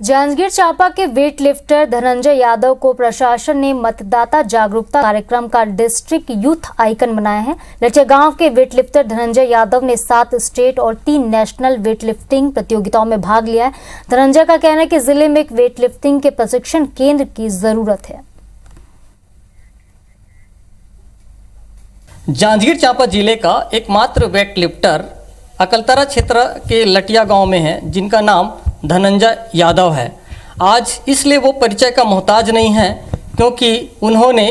जांजगीर चांपा के वेट लिफ्टर धनंजय यादव को प्रशासन ने मतदाता जागरूकता कार्यक्रम का डिस्ट्रिक्ट यूथ आइकन बनाया है। लठिया गांव के वेट लिफ्टर धनंजय यादव ने 7 स्टेट और 3 नेशनल वेट लिफ्टिंग प्रतियोगिताओं में भाग लिया है। धनंजय का कहना है कि जिले में एक वेट लिफ्टिंग के प्रशिक्षण केंद्र की जरूरत है। जांजगीर चांपा जिले का एकमात्र वेट लिफ्टर अकलतरा क्षेत्र के लटिया गांव में है, जिनका नाम धनंजय यादव है। आज इसलिए वो परिचय का मोहताज नहीं है, क्योंकि उन्होंने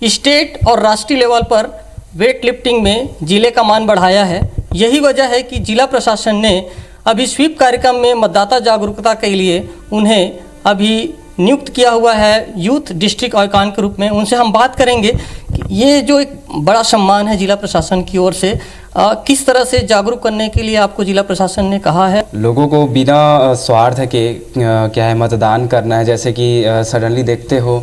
स्टेट और राष्ट्रीय लेवल पर वेट लिफ्टिंग में जिले का मान बढ़ाया है। यही वजह है कि जिला प्रशासन ने अभी स्वीप कार्यक्रम में मतदाता जागरूकता के लिए उन्हें अभी नियुक्त किया हुआ है यूथ डिस्ट्रिक्ट आइकॉन के रूप में। उनसे हम बात करेंगे कि ये जो एक बड़ा सम्मान है जिला प्रशासन की ओर से, किस तरह से जागरूक करने के लिए आपको जिला प्रशासन ने कहा है? लोगों को बिना स्वार्थ के क्या है मतदान करना है। जैसे कि सडनली देखते हो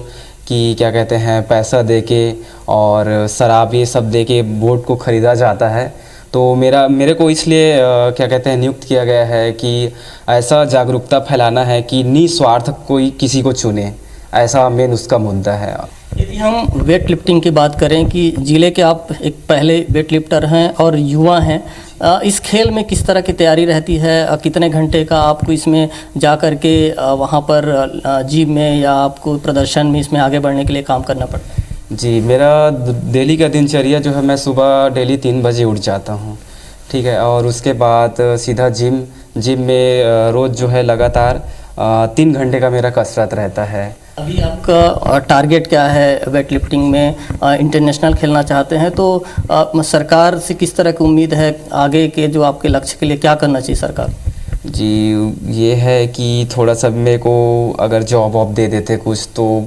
कि क्या कहते हैं पैसा देके और शराब ये सब देके वोट को ख़रीदा जाता है। तो मेरे को इसलिए क्या कहते हैं नियुक्त किया गया है कि ऐसा जागरूकता फैलाना है कि निस्वार्थ कोई किसी को चुने, ऐसा मेन उसका मुद्दा है। यदि हम वेट लिफ्टिंग की बात करें कि जिले के आप एक पहले वेट लिफ्टर हैं और युवा हैं, इस खेल में किस तरह की तैयारी रहती है? कितने घंटे का आपको इसमें जा कर के वहाँ पर जिम में या आपको प्रदर्शन में इसमें आगे बढ़ने के लिए काम करना पड़ता है? जी, मेरा डेली का दिनचर्या जो है, मैं सुबह डेली 3 बजे उठ जाता हूँ, ठीक है, और उसके बाद सीधा जिम में रोज़ जो है लगातार 3 घंटे का मेरा कसरत रहता है। अभी आपका टारगेट क्या है वेट लिफ्टिंग में? इंटरनेशनल खेलना चाहते हैं तो सरकार से किस तरह की उम्मीद है आगे के जो आपके लक्ष्य के लिए क्या करना चाहिए सरकार? जी, ये है कि थोड़ा सा मेरे को अगर जॉब वॉब दे देते कुछ, तो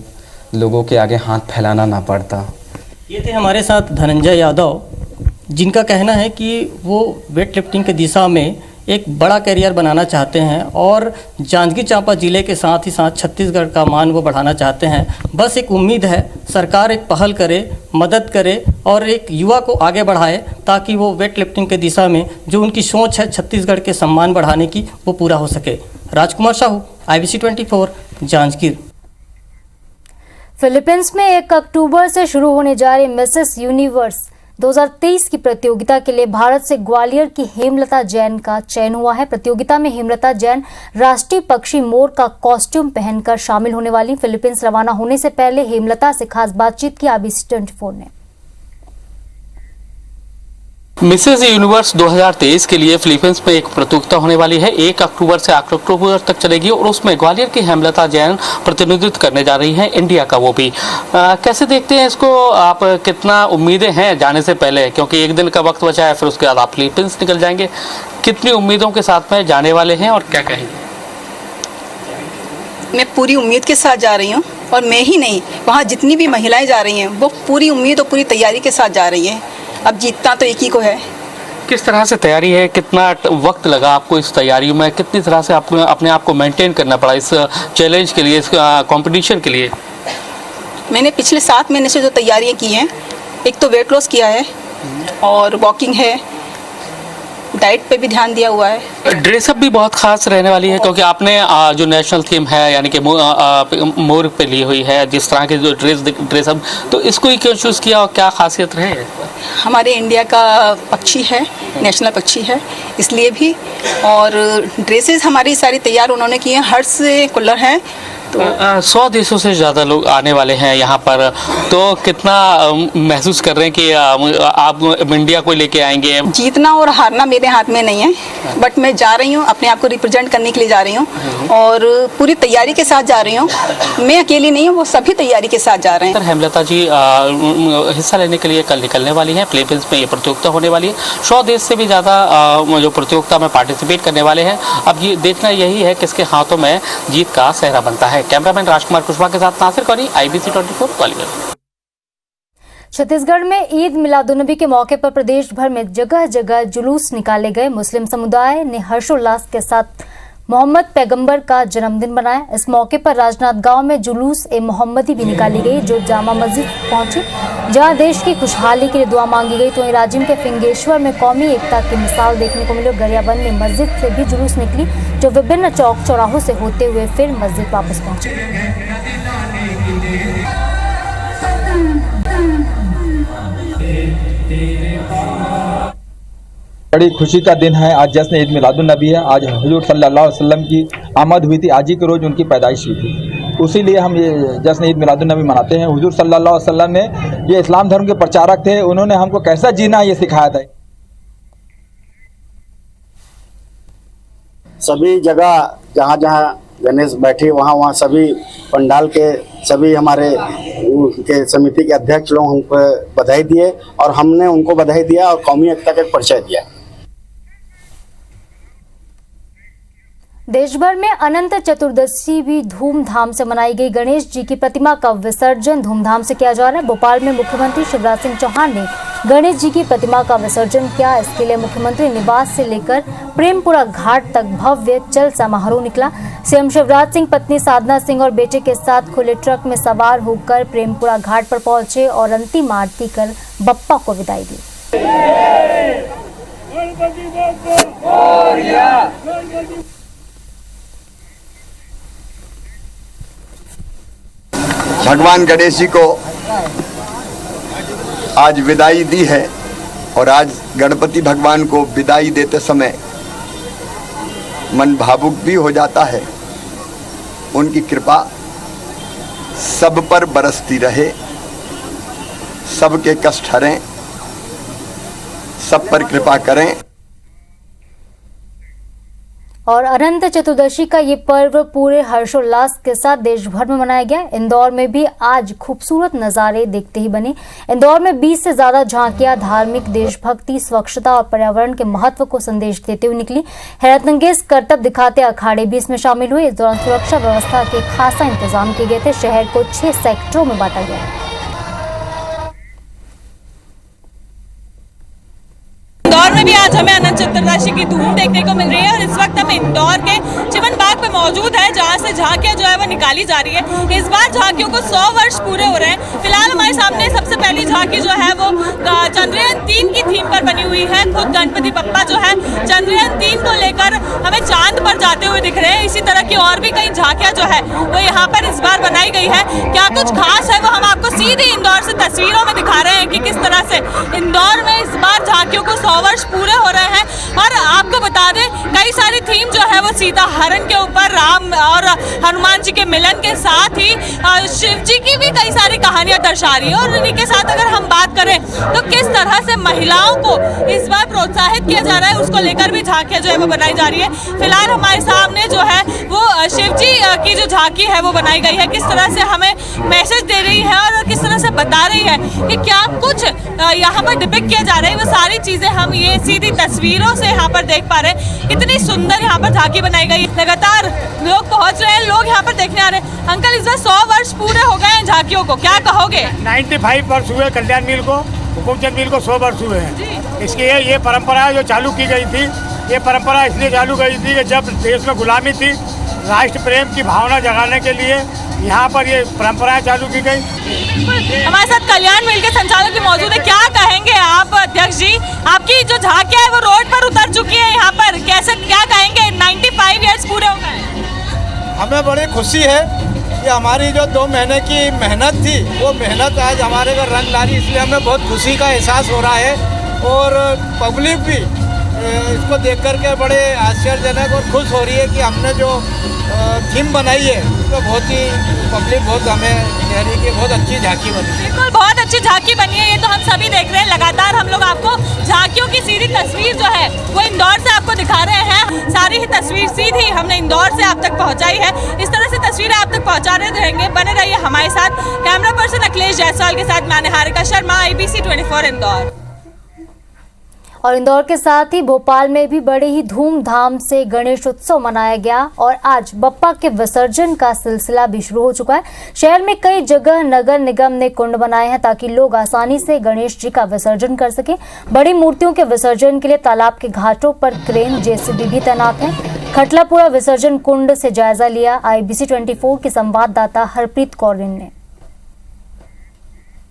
लोगों के आगे हाथ फैलाना ना पड़ता। ये थे हमारे साथ धनंजय यादव, जिनका कहना है कि वो वेट लिफ्टिंग की दिशा में एक बड़ा करियर बनाना चाहते हैं और जांजगीर चांपा ज़िले के साथ ही साथ छत्तीसगढ़ का मान वो बढ़ाना चाहते हैं। बस एक उम्मीद है सरकार एक पहल करे, मदद करे और एक युवा को आगे बढ़ाए ताकि वो वेट लिफ्टिंग के दिशा में जो उनकी सोच है छत्तीसगढ़ के सम्मान बढ़ाने की, वो पूरा हो सके। राजकुमार साहू, IBC 24, जांजगीर। फिलीपींस में 1 अक्टूबर से शुरू होने जा रही मिसेस यूनिवर्स 2023 की प्रतियोगिता के लिए भारत से ग्वालियर की हेमलता जैन का चयन हुआ है। प्रतियोगिता में हेमलता जैन राष्ट्रीय पक्षी मोर का कॉस्ट्यूम पहनकर शामिल होने वाली। फिलीपींस रवाना होने से पहले हेमलता से खास बातचीत की IBC 24 ने। मिसेज यूनिवर्स 2023 के लिए फिलीपींस में एक प्रतियोगिता होने वाली है। 1 अक्टूबर से 8 अक्टूबर तक चलेगी और उसमें ग्वालियर की हेमलता जैन प्रतिनिधित्व करने जा रही हैं, इंडिया का वो भी। कैसे देखते हैं इसको आप? कितना उम्मीदें हैं जाने से पहले, क्योंकि 1 दिन का वक्त बचा है, फिर उसके बाद आप फिलीपींस निकल जाएंगे। कितनी उम्मीदों के साथ में जाने वाले हैं और क्या कहेंगे? मैं पूरी उम्मीद के साथ जा रही हूँ और मैं ही नहीं, वहाँ जितनी भी महिलाएं जा रही हैं वो पूरी उम्मीद और पूरी तैयारी के साथ जा रही हैं। अब जीतना तो एक ही को है। किस तरह से तैयारी है? कितना वक्त लगा आपको इस तैयारी में? कितनी तरह से आपको अपने आप को मेंटेन करना पड़ा इस चैलेंज के लिए, इस कंपटीशन के लिए? मैंने पिछले 7 महीने से जो तैयारियां की हैं, एक तो वेट लॉस किया है और वॉकिंग है, डाइट पे भी ध्यान दिया हुआ है। ड्रेसअप भी बहुत खास रहने वाली है क्योंकि आपने जो नेशनल थीम है यानी कि मोर पे ली हुई है, जिस तरह के जो ड्रेसअप, तो इसको ही क्यों चूज़ किया और क्या खासियत रहे? हमारे इंडिया का पक्षी है, नेशनल पक्षी है, इसलिए भी। और ड्रेसेस हमारी सारी तैयार उन्होंने की हैं, हर्ष से कलर हैं। तो 100 देशों से ज़्यादा लोग आने वाले हैं यहाँ पर, तो कितना महसूस कर रहे हैं कि आप इंडिया को लेके आएंगे? जीतना और हारना मेरे हाथ में नहीं है, बट मैं जा रही हूँ, अपने आप को रिप्रेजेंट करने के लिए जा रही हूँ और पूरी तैयारी के साथ जा रही हूँ। मैं अकेली नहीं हूँ, वो सभी तैयारी के साथ जा रहे हैं। हेमलता जी हिस्सा लेने के लिए कल निकलने वाली हैं। फिलीपींस में ये प्रतियोगिता होने वाली है। 100 देश से भी ज़्यादा जो प्रतियोगिता में पार्टिसिपेट करने वाले हैं। अब ये देखना यही है किसके हाथों में जीत का सेहरा बनता है। कैमरामैन राजकुमार कुशवाहा के साथ नासिर कौरी, IBC 24, ग्वालियर। छत्तीसगढ़ में ईद मिलादुन्नबी के मौके पर प्रदेश भर में जगह जगह जुलूस निकाले गए। मुस्लिम समुदाय ने हर्षोल्लास के साथ मोहम्मद पैगंबर का जन्मदिन मनाया। इस मौके पर राजनांदगांव में जुलूस ए मोहम्मदी भी निकाली गई, जो जामा मस्जिद पहुंची, जहां देश की खुशहाली के लिए दुआ मांगी गई। तो वहीं राजिम के फिंगेश्वर में कौमी एकता की मिसाल देखने को मिली। गरियाबंद में मस्जिद से भी जुलूस निकली, जो विभिन्न चौक चौराहों से होते हुए फिर मस्जिद वापस पहुंची। बड़ी खुशी का दिन है। आज जश्न ईद मिलादुन्नबी है। आज हुजूर सल्लल्लाहु अलैहि वसल्लम की आमद हुई थी, आज ही के रोज़ उनकी पैदाइश हुई थी, उसीलिए हम ये जश्न ईद मिलादुन्नबी मनाते हैं। हुजूर सल्लल्लाहु अलैहि वसल्लम ने ये इस्लाम धर्म के प्रचारक थे, उन्होंने हमको कैसा जीना ये सिखाया था। सभी जगह जहाँ जहाँ गणेश बैठे वहाँ सभी पंडाल के सभी हमारे के समिति के अध्यक्ष लोग हमको बधाई दिए और हमने उनको बधाई दिया और कौमी एकता का परिचय दिया। देश भर में अनंत चतुर्दशी भी धूमधाम से मनाई गई। गणेश जी की प्रतिमा का विसर्जन धूमधाम से किया जा रहा है। भोपाल में मुख्यमंत्री शिवराज सिंह चौहान ने गणेश जी की प्रतिमा का विसर्जन किया। इसके लिए मुख्यमंत्री निवास से लेकर प्रेमपुरा घाट तक भव्य चल समारोह निकला। सीएम शिवराज सिंह पत्नी साधना सिंह और बेटे के साथ खुले ट्रक में सवार होकर प्रेमपुरा घाट पर पहुंचे और अंतिम आरती कर बप्पा को विदाई दी। भगवान गणेश जी को आज विदाई दी है और आज गणपति भगवान को विदाई देते समय मन भावुक भी हो जाता है। उनकी कृपा सब पर बरसती रहे, सबके कष्ट हरें, सब पर कृपा करें। और अनंत चतुर्दशी का ये पर्व पूरे हर्षोल्लास के साथ देश भर में मनाया गया। इंदौर में भी आज खूबसूरत नज़ारे देखते ही बने। इंदौर में 20 से ज्यादा झांकियां धार्मिक, देशभक्ति, स्वच्छता और पर्यावरण के महत्व को संदेश देते हुए निकली। हैरतअंगेज करतब दिखाते अखाड़े भी इसमें शामिल हुए। इस दौरान सुरक्षा व्यवस्था के खासा इंतजाम किए गए थे। शहर को 6 सेक्टरों में बांटा गया है। इंदौर में भी आज हमें अनंत चतुर्दशी की धूम देखने को मिल रही है और इस वक्त हम इंदौर के चिमन बाग पे मौजूद है, जहां से झांकियां जो है वो निकाली जा रही है। इस बार झांकियों को 100 वर्ष पूरे हो रहे हैं। फिलहाल हमारे सामने सबसे पहली झांकी जो है वो चंद्रयान 3 की थीम पर बनी हुई है। खुद गणपति बप्पा जो है चंद्रयान 3 को लेकर हमें चांद पर जाते हुए दिख रहे हैं। इसी तरह की और भी कई झांकियां जो है वो यहाँ पर इस बार बनाई गई है। क्या कुछ खास है वो हम आपको सीधे इंदौर से तस्वीरों में दिखा रहे हैं कि किस तरह से इंदौर में इस बार झांकियों को 100 वर्ष पूरे हो रहे हैं। और आपको बता दें कई सारी थीम जो है वो सीता हरण के ऊपर, राम और हनुमान जी के मिलन के साथ ही शिव जी की भी कई सारी कहानियां दर्शा रही है। और इन्हीं के साथ अगर हम बात करें तो किस तरह से महिलाओं को इस बार प्रोत्साहित किया जा रहा है, उसको लेकर भी झांकियां जो है वो बनाई जा रही है। फिलहाल हमारे सामने जो है वो शिव जी की जो झांकी है वो बनाई गई है। किस तरह से हमें मैसेज दे रही है और किस तरह से बता रही है कि क्या कुछ यहाँ पर डिपिक्ट किया जा रहा है, वो सारी चीजें हम ये सीधी तस्वीरों से यहाँ पर देख पा रहे हैं। कितनी सुंदर यहाँ पर झांकी बनाई गई। लगातार लोग पहुँच रहे हैं, लोग यहाँ पर देखने आ रहे हैं। अंकल, इस बार 100 वर्ष पूरे हो गए हैं झांकियों को, क्या कहोगे? 95 वर्ष हुए कल्याण मिल को, हुकुमचंद मिल को 100 वर्ष हुए हैं। इसकी ये परंपरा जो चालू की गई थी, ये परंपरा इसलिए चालू गई थी कि जब देश में गुलामी थी, राष्ट्र प्रेम की भावना जगाने के लिए यहाँ पर ये परंपराएं चालू की गई। हमारे साथ कल्याण मिल के संचालक भी मौजूद है। क्या कहेंगे आप अध्यक्ष जी, आपकी जो झांकियां है वो रोड पर उतर चुकी है यहाँ पर, कैसे क्या कहेंगे? 95 ईयर्स पूरे हो गए। हमें बड़ी खुशी है कि हमारी जो 2 महीने की मेहनत थी वो मेहनत आज हमारे घर रंग ला रही, इसलिए हमें बहुत खुशी का एहसास हो रहा है। और पब्लिक भी इसको देख करके बड़े आश्चर्यजनक और खुश हो रही है कि हमने जो थीम बनाई है उसमें बहुत ही पब्लिक बहुत हमें कह रही है कि बहुत अच्छी झांकी बनी है। बिल्कुल, बहुत अच्छी झांकी बनी है, ये तो हम सभी देख रहे हैं। लगातार हम लोग आपको झांकियों की सीधी तस्वीर जो है वो इंदौर से आपको दिखा रहे हैं। सारी ही तस्वीर सीधी हमने इंदौर से आप तक पहुंचाई है। इस तरह से तस्वीरें आप तक पहुंचाते रहेंगे, बने रहिए हमारे साथ। कैमरा पर्सन अखिलेश जायसवाल के साथ मैं निहारिका शर्मा, IBC 24 इंदौर। और इंदौर के साथ ही भोपाल में भी बड़े ही धूमधाम से गणेश उत्सव मनाया गया और आज बप्पा के विसर्जन का सिलसिला भी शुरू हो चुका है। शहर में कई जगह नगर निगम ने कुंड बनाए हैं ताकि लोग आसानी से गणेश जी का विसर्जन कर सकें। बड़ी मूर्तियों के विसर्जन के लिए तालाब के घाटों पर क्रेन, JCB भी तैनात है। खटलापुरा विसर्जन कुंड से जायजा लिया IBC 24 के संवाददाता हरप्रीत कौर ने।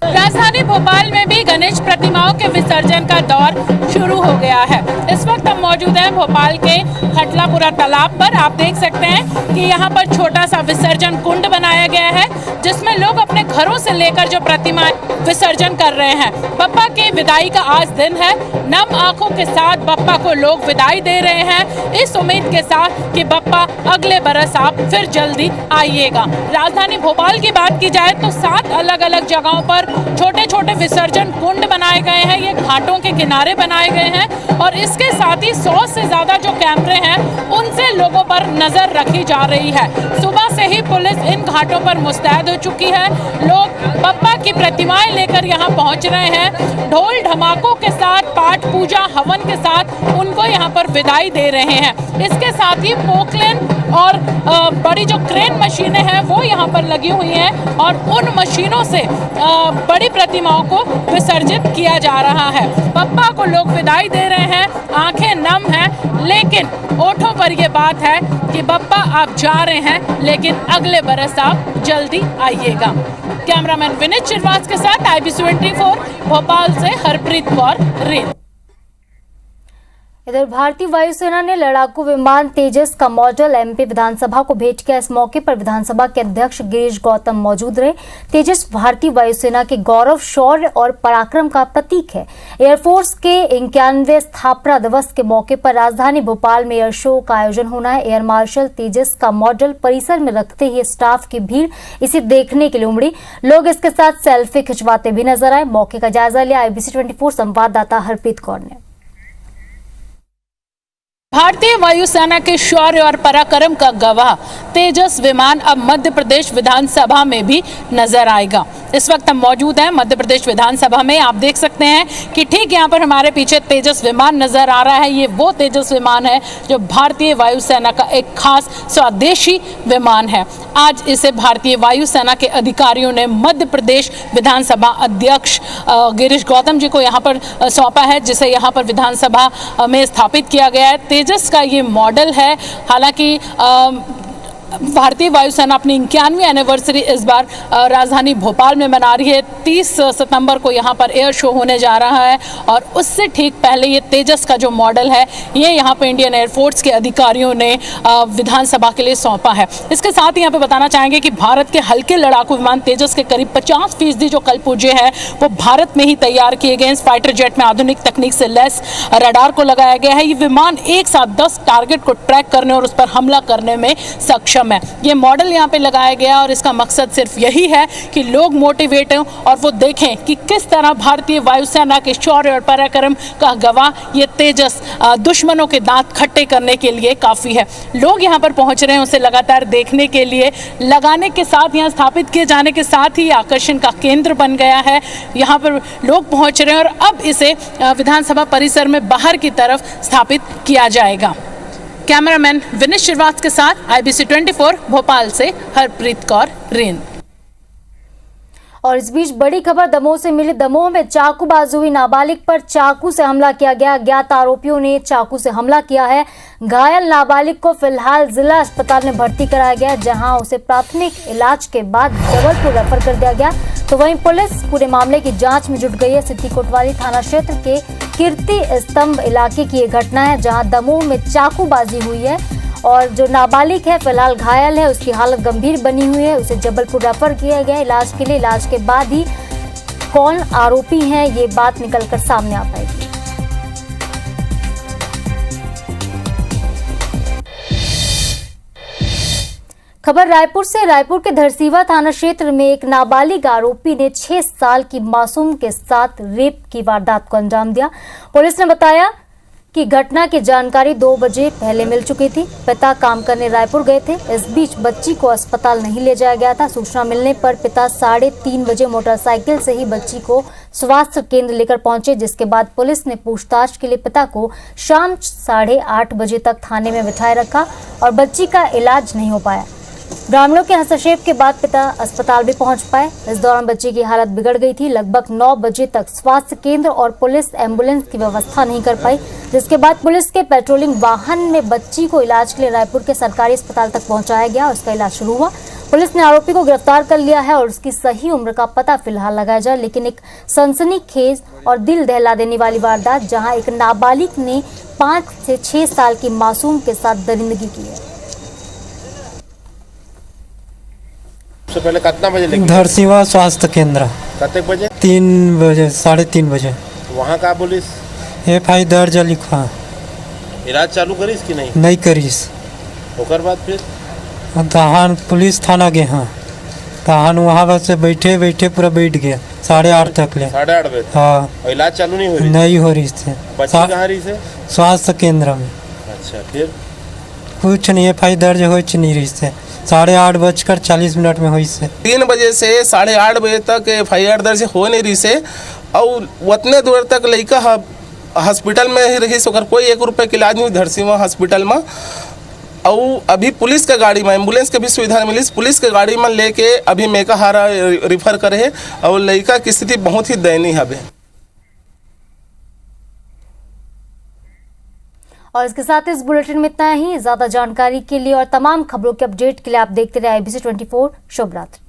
राजधानी भोपाल में भी गणेश प्रतिमाओं के विसर्जन का दौर शुरू हो गया है। इस वक्त हम मौजूद हैं भोपाल के खटलापुरा तालाब पर। आप देख सकते हैं कि यहाँ पर छोटा सा विसर्जन कुंड बनाया गया है जिसमें लोग अपने घरों से लेकर जो प्रतिमाएं विसर्जन कर रहे हैं। बप्पा की विदाई का आज दिन है। नम आंखों के साथ बप्पा को लोग विदाई दे रहे हैं, इस उम्मीद के साथ कि बप्पा अगले बरस आप फिर जल्दी आइएगा। राजधानी भोपाल की बात की जाए तो 7 अलग अलग जगहों पर छोटे छोटे विसर्जन कुंड बनाए गए हैं। ये घाटों के किनारे बनाए गए हैं और इसके साथ ही 100 से ज्यादा जो कैमरे हैं उनसे लोगों पर नजर रखी जा रही है। सुबह से ही पुलिस इन घाटों पर मुस्तैद हो चुकी है। लोग बप्पा की प्रतिमाएं लेकर यहाँ पहुँच रहे हैं। ढोल ढमाकों के साथ, पाठ पूजा हवन के साथ उनको यहाँ पर विदाई दे रहे हैं। इसके साथ ही पोकलेन और बड़ी जो क्रेन मशीनें हैं वो यहाँ पर लगी हुई हैं और उन मशीनों से बड़ी प्रतिमाओं को विसर्जित किया जा रहा है। बप्पा को लोग विदाई दे रहे हैं, आंखें नम हैं, लेकिन ओठों पर ये बात है कि बप्पा आप जा रहे हैं लेकिन अगले बरस आप जल्दी आइएगा। कैमरामैन विनीत श्रीवास के साथ IBC 24 भोपाल से हरप्रीत कौर। इधर भारतीय वायुसेना ने लड़ाकू विमान तेजस का मॉडल एमपी विधानसभा को भेंट किया। इस मौके पर विधानसभा के अध्यक्ष गिरीश गौतम मौजूद रहे। तेजस भारतीय वायुसेना के गौरव, शौर्य और पराक्रम का प्रतीक है। एयरफोर्स के 91वें स्थापना दिवस के मौके पर राजधानी भोपाल में एयर शो का आयोजन होना है। एयर मार्शल तेजस का मॉडल परिसर में रखते ही स्टाफ की भीड़ इसे देखने के लिए उमड़ी। लोग इसके साथ सेल्फी खिंचवाते भी नजर आए। मौके का जायजा लिया IBC 24 संवाददाता हरप्रीत कौर ने। भारतीय वायुसेना के शौर्य और पराक्रम का गवाह तेजस विमान अब मध्य प्रदेश विधानसभा में भी नजर आएगा। इस वक्त हम मौजूद हैं मध्य प्रदेश विधानसभा में। आप देख सकते हैं कि ठीक यहाँ पर हमारे पीछे तेजस विमान नजर आ रहा है। ये वो तेजस विमान है जो भारतीय वायुसेना का एक खास स्वदेशी विमान है। आज इसे भारतीय वायुसेना के अधिकारियों ने मध्य प्रदेश विधानसभा अध्यक्ष गिरीश गौतम जी को यहाँ पर सौंपा है, जिसे यहाँ पर विधानसभा में स्थापित किया गया है। तेजस का ये मॉडल है। हालांकि भारतीय वायुसेना अपनी 91वीं एनिवर्सरी इस बार राजधानी भोपाल में मना रही है। 30 सितंबर को यहाँ पर एयर शो होने जा रहा है और उससे ठीक पहले ये तेजस का जो मॉडल है ये यहाँ पे इंडियन एयरफोर्स के अधिकारियों ने विधानसभा के लिए सौंपा है। इसके साथ ही यहाँ पे बताना चाहेंगे कि भारत के हल्के लड़ाकू विमान तेजस के करीब 50% जो कलपुर्जे है वो भारत में ही तैयार किए गए। इस फाइटर जेट में आधुनिक तकनीक से लैस रडार को लगाया गया है। ये विमान एक साथ 10 टारगेट को ट्रैक करने और उस पर हमला करने में सक्षम है। ये मॉडल यहाँ पे लगाया गया और इसका मकसद सिर्फ यही है कि लोग मोटिवेट हों और वो देखें कि किस तरह भारतीय वायुसेना के शौर्य और पराक्रम का गवाह ये तेजस दुश्मनों के दांत खट्टे करने के लिए काफ़ी है। लोग यहाँ पर पहुँच रहे हैं उसे लगातार देखने के लिए। लगाने के साथ, यहाँ स्थापित किए जाने के साथ ही आकर्षण का केंद्र बन गया है। यहाँ पर लोग पहुँच रहे हैं और अब इसे विधानसभा परिसर में बाहर की तरफ स्थापित किया जाएगा। कैमरामैन विनीत श्रीवास्तव के साथ IBC 24 भोपाल से हरप्रीत कौर रेन। और इस बीच बड़ी खबर दमोह से मिली। दमोह में चाकूबाजी हुई। नाबालिग पर चाकू से हमला किया गया। अज्ञात आरोपियों ने चाकू से हमला किया है। घायल नाबालिग को फिलहाल जिला अस्पताल में भर्ती कराया गया, जहां उसे प्राथमिक इलाज के बाद जबलपुर रेफर कर दिया गया। तो वहीं पुलिस पूरे मामले की जांच में जुट गई है। सिटी कोतवाली थाना क्षेत्र के कीर्ति स्तंभ इलाके की ये घटना है, जहां दमोह में चाकूबाजी हुई है और जो नाबालिग है फिलहाल घायल है, उसकी हालत गंभीर बनी हुई है। उसे जबलपुर रेफर किया गया इलाज के लिए। इलाज के बाद ही कौन आरोपी हैं ये बात निकलकर सामने आ पाएगी। खबर रायपुर से। रायपुर के धरसीवा थाना क्षेत्र में एक नाबालिग आरोपी ने 6 साल की मासूम के साथ रेप की वारदात को अंजाम दिया। पुलिस ने बताया कि घटना की जानकारी 2 बजे पहले मिल चुकी थी। पिता काम करने रायपुर गए थे। इस बीच बच्ची को अस्पताल नहीं ले जाया गया था। सूचना मिलने पर पिता 3:30 बजे मोटरसाइकिल से ही बच्ची को स्वास्थ्य केंद्र लेकर पहुंचे, जिसके बाद पुलिस ने पूछताछ के लिए पिता को शाम 8:30 बजे तक थाने में बिठाए रखा और बच्ची का इलाज नहीं हो पाया। ग्रामीणों के हस्तक्षेप के बाद पिता अस्पताल भी पहुंच पाए। इस दौरान बच्ची की हालत बिगड़ गई थी। लगभग 9 बजे तक स्वास्थ्य केंद्र और पुलिस एम्बुलेंस की व्यवस्था नहीं कर पाई, जिसके बाद पुलिस के पेट्रोलिंग वाहन में बच्ची को इलाज के लिए रायपुर के सरकारी अस्पताल तक पहुंचाया गया और उसका इलाज शुरू हुआ। पुलिस ने आरोपी को गिरफ्तार कर लिया है और उसकी सही उम्र का पता फिलहाल लगाया जाए। लेकिन एक सनसनीखेज और दिल दहला देने वाली वारदात, जहां एक नाबालिग ने 5 से 6 साल की मासूम के साथ दरिंदगी की है। सबसे पहले कितना बजे धरसीवा स्वास्थ्य केंद्र कितने बजे? 3 बजे 3:30 बजे। वहाँ का पुलिस FI दर्ज लिखा। इलाज चालू करीस कि नहीं करीस। ओकर बाद फिर तहान पुलिस थाना गए। हाँ, तहान वहाँ बस से बैठे पूरा बैठ गया 8:30 तक ले। 8:30 बजे? हाँ। और इलाज चालू नहीं हो रही? नहीं हो रही थे। बच्ची कहाँ रही से? स्वास्थ्य केंद्र में। अच्छा, फिर कुछ नहीं FI दर्ज हो नहीं रही से। 8:40 में हुई से 3 बजे से 8:30 बजे तक FIR दर्ज हो नहीं रही से और उतने दूर तक लड़का हॉस्पिटल में ही रही। सोकर कोई 1 रुपये के इलाज नहीं धरसीवा हॉस्पिटल में। और अभी पुलिस के गाड़ी में एम्बुलेंस के भी सुविधा मिली। पुलिस के गाड़ी में लेके अभी मेकाहारा रिफर करे है और लड़का की स्थिति बहुत ही दयनीय है। और इसके साथ इस बुलेटिन में इतना ही। ज्यादा जानकारी के लिए और तमाम खबरों के अपडेट के लिए आप देखते रहे IBC 24। शुभ रात्रि।